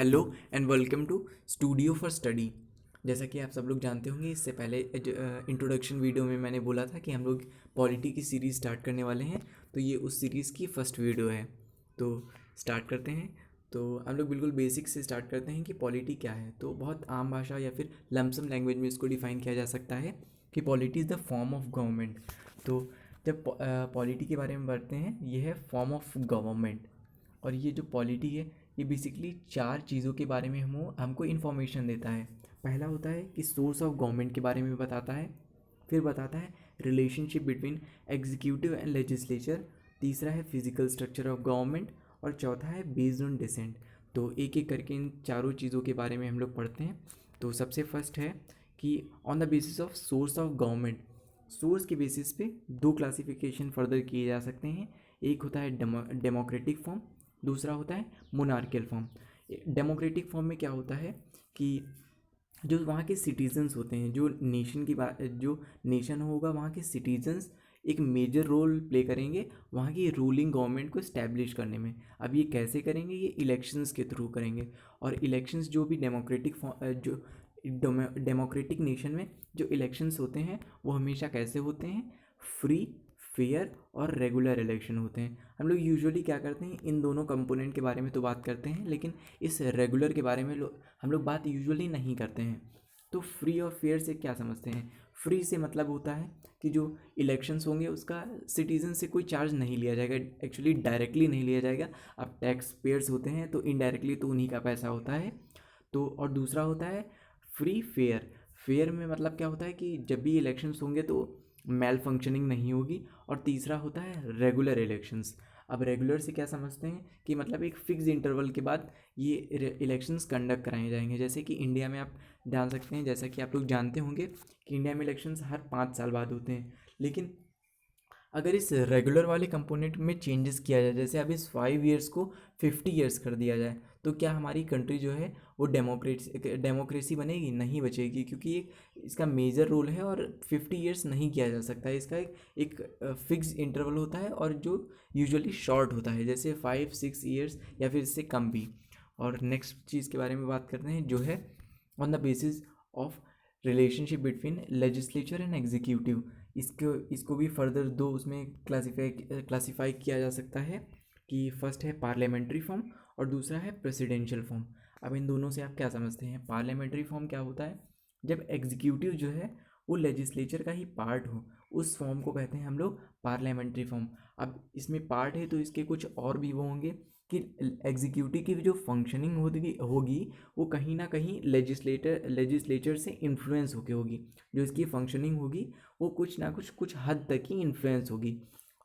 Hello and welcome to studio for study. जैसा कि आप सब लोग जानते होंगे, इससे पहले इंट्रोडक्शन वीडियो में मैंने बोला था कि हम लोग पॉलिटी की सीरीज़ स्टार्ट करने वाले हैं। तो ये उस सीरीज़ की फर्स्ट वीडियो है। तो स्टार्ट करते हैं। तो हम लोग बिल्कुल बेसिक से स्टार्ट करते हैं कि पॉलिटी क्या है। तो बहुत आम भाषा या फिर लमसम लैंग्वेज में इसको डिफ़ाइन किया जा सकता है कि polity is the form of government. तो जब पॉलिटी के बारे में बढ़ते हैं, ये है फॉर्म ऑफ गवर्नमेंट। और ये जो पॉलिटी है, ये बेसिकली चार चीज़ों के बारे में हमको इन्फॉर्मेशन देता है। पहला होता है कि सोर्स ऑफ गवर्नमेंट के बारे में बताता है, फिर बताता है relationship between executive and legislature, तीसरा है फिजिकल स्ट्रक्चर ऑफ गवर्नमेंट, और चौथा है बेस्ड ऑन डिसेंट। तो एक एक करके इन चारों चीज़ों के बारे में हम लोग पढ़ते हैं। तो सबसे फर्स्ट है कि on the basis of source of government, source के बेसिस पे दो क्लासिफिकेशन फर्दर किए जा सकते हैं। एक होता है डेमोक्रेटिक फॉर्म, दूसरा होता है मोनार्कियल फॉर्म। डेमोक्रेटिक फॉर्म में क्या होता है कि जो वहाँ के सिटीजन्स होते हैं, जो नेशन की बात, जो नेशन होगा वहाँ के सिटीजन्स एक मेजर रोल प्ले करेंगे वहाँ की रूलिंग गवर्नमेंट को इस्टेब्लिश करने में। अब ये कैसे करेंगे? ये इलेक्शंस के थ्रू करेंगे। और इलेक्शंस जो भी जो डेमोक्रेटिक नेशन में जो इलेक्शंस होते हैं वो हमेशा कैसे होते हैं? फ्री, फेयर और रेगुलर इलेक्शन होते हैं। हम लोग यूजुअली क्या करते हैं, इन दोनों कंपोनेंट के बारे में तो बात करते हैं, लेकिन इस रेगुलर के बारे में हम लोग बात यूजुअली नहीं करते हैं। तो फ्री और फेयर से क्या समझते हैं? फ्री से मतलब होता है कि जो इलेक्शंस होंगे उसका सिटीजन से कोई चार्ज नहीं लिया जाएगा, एक्चुअली डायरेक्टली नहीं लिया जाएगा। अब टैक्स पेयर्स होते हैं तो इनडायरेक्टली तो उन्हीं का पैसा होता है। तो और दूसरा होता है फ्री फेयर। फेयर में मतलब क्या होता है कि जब भी इलेक्शंस होंगे तो मेल फंक्शनिंग नहीं होगी। और तीसरा होता है रेगुलर इलेक्शंस। अब रेगुलर से क्या समझते हैं कि मतलब एक फिक्स इंटरवल के बाद ये इलेक्शंस कंडक्ट कराए जाएंगे। जैसे कि इंडिया में आप जान सकते हैं, जैसा कि आप लोग जानते होंगे कि इंडिया में इलेक्शंस हर 5 साल बाद होते हैं। लेकिन अगर इस रेगुलर वाले कंपोनेंट में चेंजेस किया जाए, जैसे अब इस 5 ईयर्स को 50 ईयर्स कर दिया जाए, तो क्या हमारी कंट्री जो है वो डेमोक्रेसी बनेगी? नहीं बचेगी, क्योंकि इसका मेजर रोल है और 50 ईयर्स नहीं किया जा सकता है। इसका एक फिक्स इंटरवल होता है और जो यूजुअली शॉर्ट होता है, जैसे 5-6 ईयर्स या फिर इससे कम भी। और नेक्स्ट चीज़ के बारे में बात करते हैं, जो है on the basis of relationship between legislature and executive. इसको भी फर्दर दो उसमें क्लासीफाई किया जा सकता है कि फर्स्ट है पार्लियामेंट्री फॉर्म और दूसरा है प्रेसिडेंशियल फॉर्म। अब इन दोनों से आप क्या समझते हैं? पार्लियामेंट्री फॉर्म क्या होता है? जब एग्जीक्यूटिव जो है वो लेजिस्लेचर का ही पार्ट हो, उस फॉर्म को कहते हैं हम लोग पार्लियामेंट्री फॉर्म। अब इसमें पार्ट है तो इसके कुछ और भी वो होंगे कि एग्जीक्यूटिव की जो फंक्शनिंग होगी वो कहीं ना कहीं लेजिस्लेचर से इन्फ्लुएंस होके होगी। जो इसकी फंक्शनिंग होगी वो कुछ ना कुछ हद तक ही इन्फ्लुएंस होगी।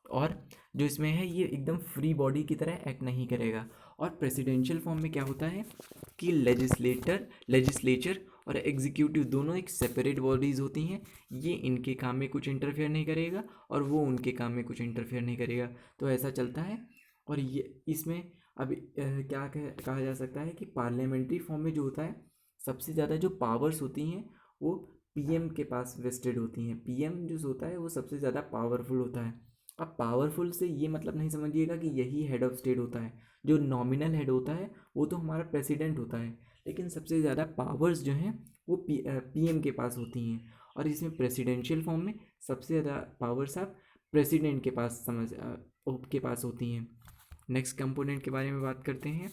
और जो इसमें है ये एकदम फ्री बॉडी की तरह एक्ट नहीं करेगा। और प्रेसिडेंशियल फॉर्म में क्या होता है कि लेजिस्लेचर और एग्जीक्यूटिव दोनों एक सेपरेट बॉडीज़ होती हैं। ये इनके काम में कुछ इंटरफेयर नहीं करेगा और वो उनके काम में कुछ इंटरफेयर नहीं करेगा। तो ऐसा चलता है। और ये इसमें अब कहा जा सकता है कि पार्लियामेंट्री फॉर्म में जो होता है, सबसे ज़्यादा जो पावर्स होती हैं वो पीएम के पास वेस्टेड होती हैं। पीएम जो होता है वो सबसे ज़्यादा पावरफुल होता है। अब पावरफुल से ये मतलब नहीं समझिएगा कि यही हेड ऑफ स्टेट होता है। जो नॉमिनल हेड होता है वो तो हमारा प्रेसिडेंट होता है, लेकिन सबसे ज़्यादा पावर्स जो हैं वो पीएम के पास होती हैं। और इसमें प्रेसिडेंशियल फॉर्म में सबसे ज़्यादा पावर्स आप प्रेसिडेंट के पास होती हैं। नेक्स्ट कंपोनेंट के बारे में बात करते हैं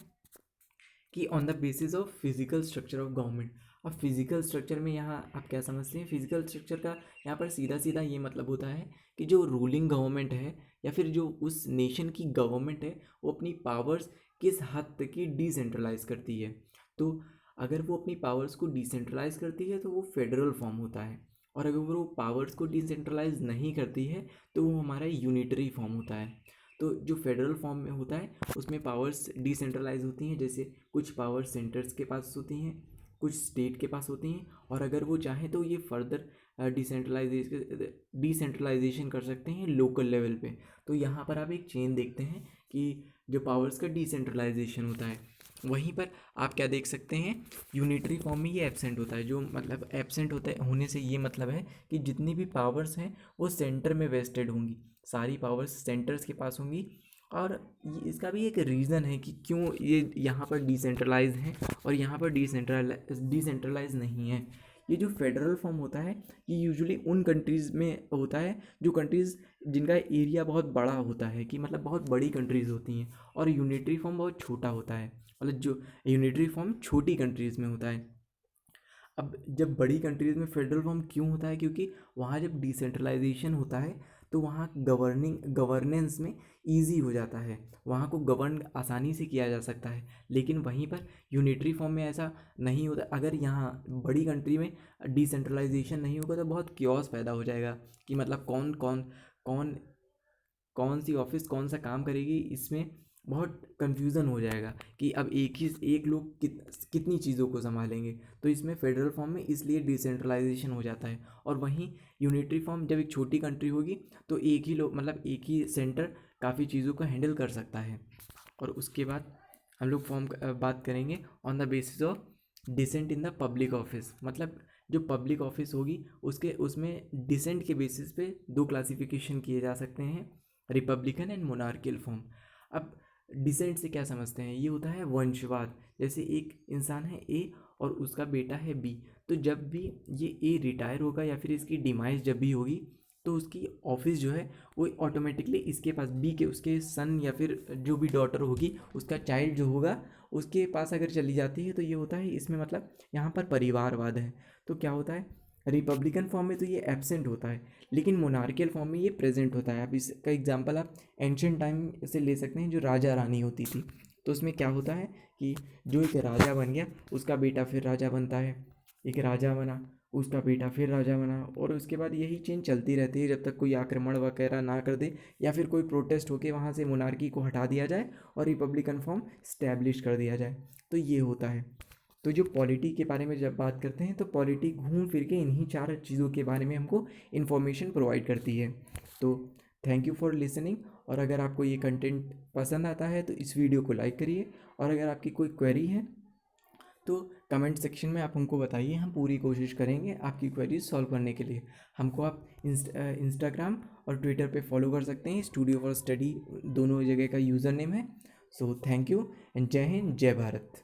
कि on the basis of physical structure of government. अब फिजिकल स्ट्रक्चर में यहाँ आप क्या समझते हैं? फिजिकल स्ट्रक्चर का यहाँ पर सीधा सीधा ये मतलब होता है कि जो रूलिंग गवर्नमेंट है या फिर जो उस नेशन की गवर्नमेंट है वो अपनी पावर्स किस हद तक की डिसेंट्रलाइज करती है। तो अगर वो अपनी पावर्स को डिसेंट्रलाइज करती है तो वो फेडरल फॉर्म होता है। और अगर वो पावर्स को डिसेंट्रलाइज नहीं करती है तो वो हमारा यूनिटरी फॉर्म होता है। तो जो फेडरल फॉर्म में होता है उसमें पावर्स डिसेंट्रलाइज होती हैं, जैसे कुछ पावर सेंटर्स के पास होती हैं, कुछ स्टेट के पास होती हैं, और अगर वो चाहें तो ये फर्दर डिसेंट्रलाइजेशन कर सकते हैं लोकल लेवल पे। तो यहाँ पर आप एक चेन देखते हैं कि जो पावर्स का डिसेंट्रलाइजेशन होता है, वहीं पर आप क्या देख सकते हैं, यूनिटरी फॉर्म में ये एब्सेंट होता है। जो मतलब एब्सेंट होता है होने से ये मतलब है कि जितनी भी पावर्स हैं वो सेंटर में वेस्टेड होंगी, सारी पावर्स सेंटर्स के पास होंगी और इसका भी एक रीज़न है कि क्यों ये यहाँ पर डिसेंट्रलाइज है और यहाँ पर डिसेंट्रलाइज नहीं है। ये जो फेडरल फॉर्म होता है ये यूजुअली उन कंट्रीज़ में होता है जो कंट्रीज़ जिनका एरिया बहुत बड़ा होता है, कि मतलब बहुत बड़ी कंट्रीज़ होती हैं, और यूनिटरी फॉर्म बहुत छोटा होता है, मतलब जो यूनिटरी फॉर्म छोटी कंट्रीज़ में होता है। अब जब बड़ी कंट्रीज़ में फेडरल फॉर्म क्यों होता है, क्योंकि वहाँ जब डिसेंट्रलाइजेशन होता है तो वहाँ गवर्नेंस में इजी हो जाता है, वहाँ को गवर्न आसानी से किया जा सकता है। लेकिन वहीं पर यूनिटरी फॉर्म में ऐसा नहीं होता। अगर यहाँ बड़ी कंट्री में डिसेंट्रलाइजेशन नहीं होगा तो बहुत क्योस पैदा हो जाएगा, कि मतलब कौन कौन कौन कौन सी ऑफिस कौन सा काम करेगी, इसमें बहुत कन्फ्यूज़न हो जाएगा कि अब एक लोग कितनी चीज़ों को संभालेंगे। तो इसमें फेडरल फॉर्म में इसलिए डिसेंट्रलाइजेशन हो जाता है। और वहीं यूनिटरी फॉर्म जब एक छोटी कंट्री होगी तो एक ही लोग, मतलब एक ही सेंटर काफ़ी चीज़ों को हैंडल कर सकता है। और उसके बाद हम लोग बात करेंगे on the basis of descent in the public office. मतलब जो पब्लिक ऑफिस होगी उसमें डिसेंट के बेसिस पे दो क्लासिफिकेशन किए जा सकते हैं, रिपब्लिकन एंड मोनार्कियल फॉर्म। अब डिसेंट से क्या समझते हैं, ये होता है वंशवाद। जैसे एक इंसान है ए और उसका बेटा है बी, तो जब भी ये ए रिटायर होगा या फिर इसकी डिमाइज जब भी होगी तो उसकी ऑफिस जो है वो ऑटोमेटिकली इसके पास बी के उसके सन या फिर जो भी डॉटर होगी उसका चाइल्ड जो होगा उसके पास अगर चली जाती है। तो ये होता है इसमें, मतलब यहाँ पर परिवारवाद है। तो क्या होता है, रिपब्लिकन फॉर्म में तो ये एब्सेंट होता है, लेकिन मोनार्कियल फॉर्म में ये प्रेजेंट होता है। अब इसका एग्जांपल आप एंशियंट टाइम से ले सकते हैं, जो राजा रानी होती थी। तो उसमें क्या होता है कि जो एक राजा बन गया उसका बेटा फिर राजा बनता है, एक राजा बना उसका बेटा फिर राजा बना, और उसके बाद यही चेंज चलती रहती है जब तक कोई आक्रमण वगैरह ना कर दे या फिर कोई प्रोटेस्ट होके वहाँ से मोनार्की को हटा दिया जाए और रिपब्लिकन फॉर्म स्टैब्लिश कर दिया जाए। तो ये होता है। तो जो पॉलिटी के बारे में जब बात करते हैं तो पॉलिटी घूम फिर के इन्हीं चार चीज़ों के बारे में हमको इन्फॉर्मेशन प्रोवाइड करती है। तो थैंक यू फॉर लिसनिंग। और अगर आपको ये कंटेंट पसंद आता है तो इस वीडियो को लाइक करिए, और अगर आपकी कोई क्वेरी है तो कमेंट सेक्शन में आप हमको बताइए, हम पूरी कोशिश करेंगे आपकी क्वेरी सॉल्व करने के लिए। हमको आप इंस्टाग्राम और ट्विटर पे फॉलो कर सकते हैं, स्टूडियो फॉर स्टडी दोनों जगह का यूज़र नेम है। सो थैंक यू एंड जय हिंद जय भारत।